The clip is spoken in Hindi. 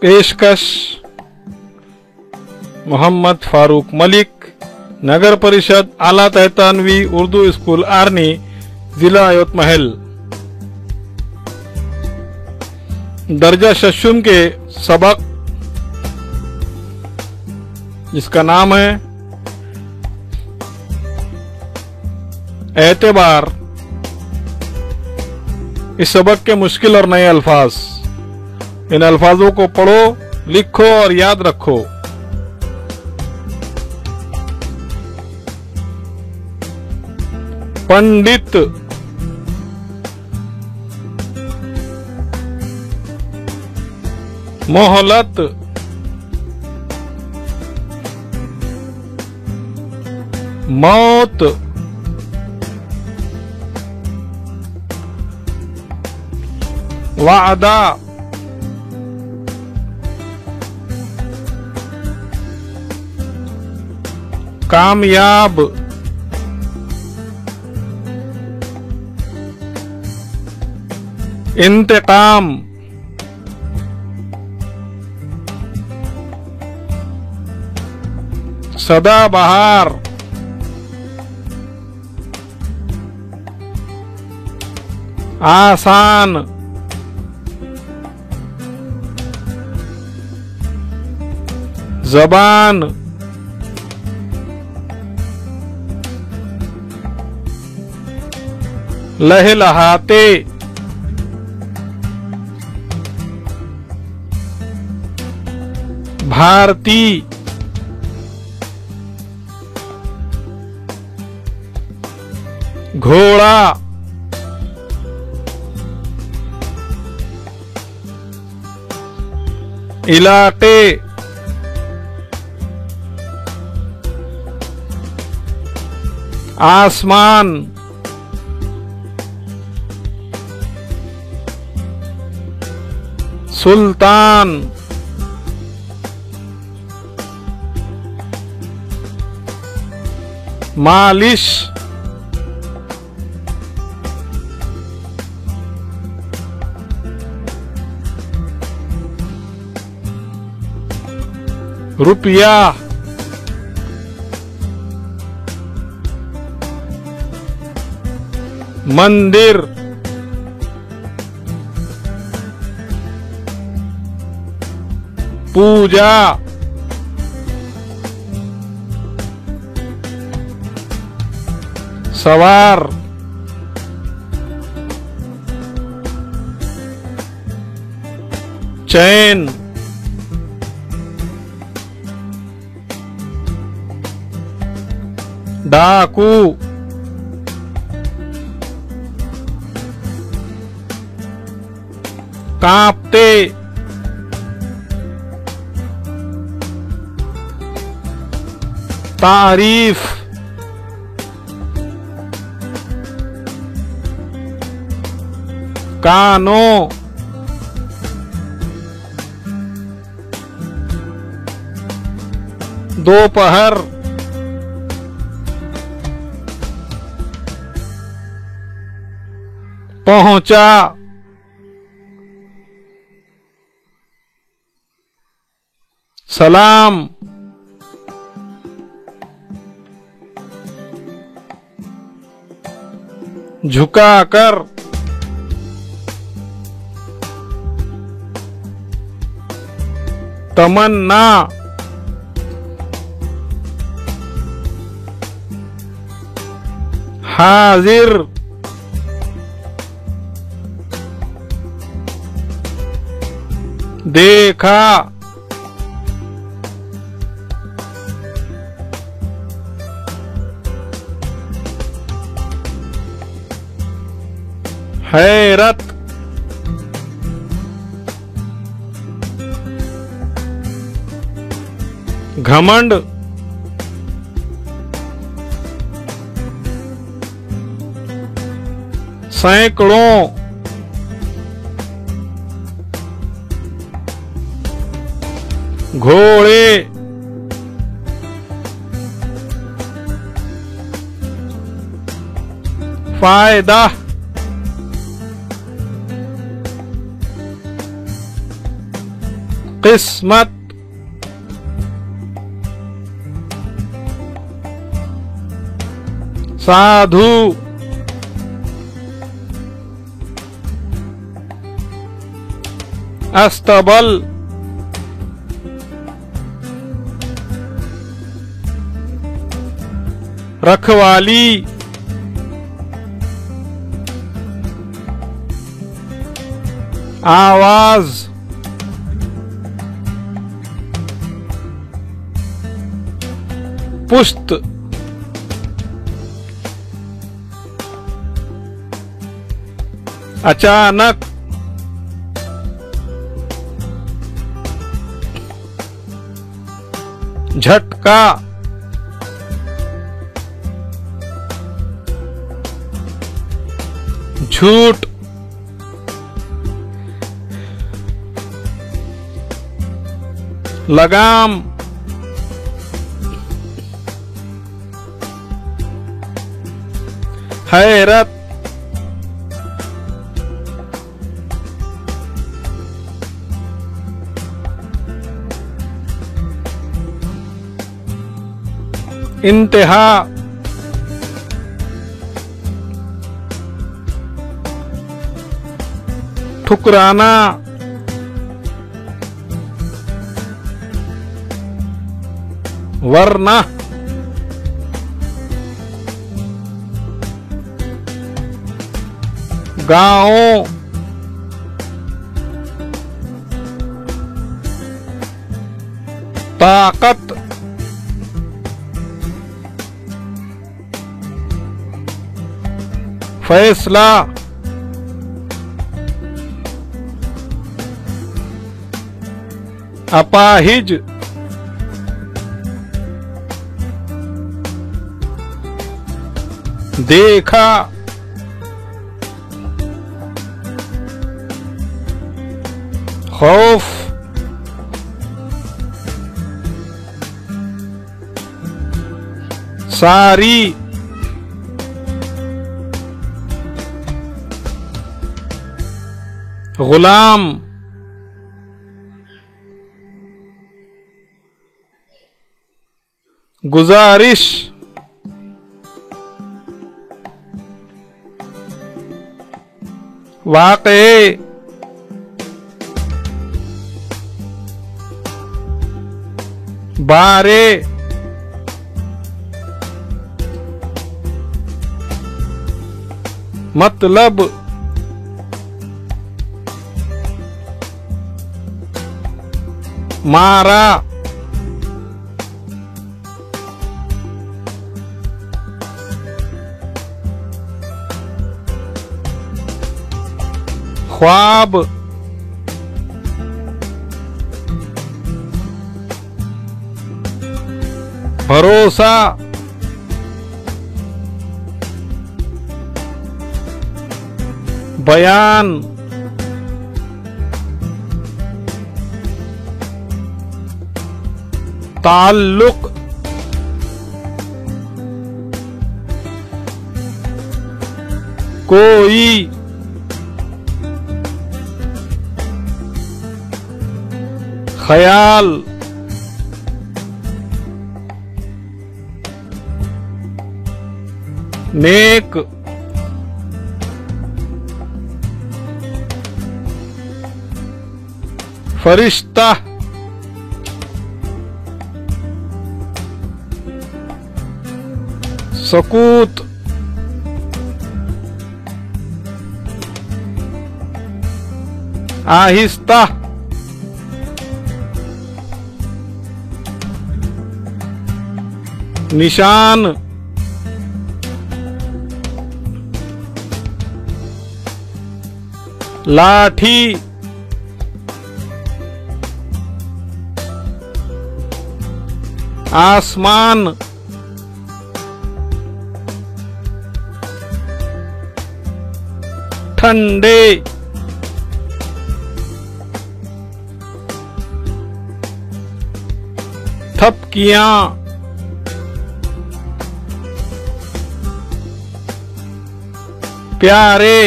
पेशकश मोहम्मद फारूक मलिक, नगर परिषद आला तहतानवी उर्दू स्कूल आर्नी, जिला यवतमाल। दर्जा शशुम के सबक जिसका नाम है एतबार। इस सबक के मुश्किल और नए अल्फाज, इन अल्फाजों को पढ़ो, लिखो और याद रखो। पंडित, मोहलत, मौत, वादा, कामयाब, इंतकाम, सदाबहार, आसान, जबान, लहलहाते, भारती, घोड़ा, इलाके, आसमान, सुल्तान, मालिश, रुपया, मंदिर, पूजा, सवार, चैन, डाकू, कांपते, तारीफ, कानों, दोपहर, पहुंचा, सलाम, झुकाकर, तमन्ना, हाजिर, देखा, हैरत, घमंड, सैकड़ों, घोड़े, फायदा, किस्मत, साधु, अस्तबल, रखवाली, आवाज, पुष्ट, अचानक, झटका, झूठ, लगाम, हैरत, इंतहा, ठुकराना, वरना, गांव, ताकत, फैसला, अपाहिज, देखा, खौफ, सारी, गुलाम, गुजारिश, वाक़े, बारे, मतलब, मारा, ख्वाब, भरोसा, बयान, ताल्लुक, कोई, ख्याल, नेक, फरिश्ता, सकूत, आहिस्ता, निशान, लाठी, आसमान, ठंडे, थपकियां, प्यारे,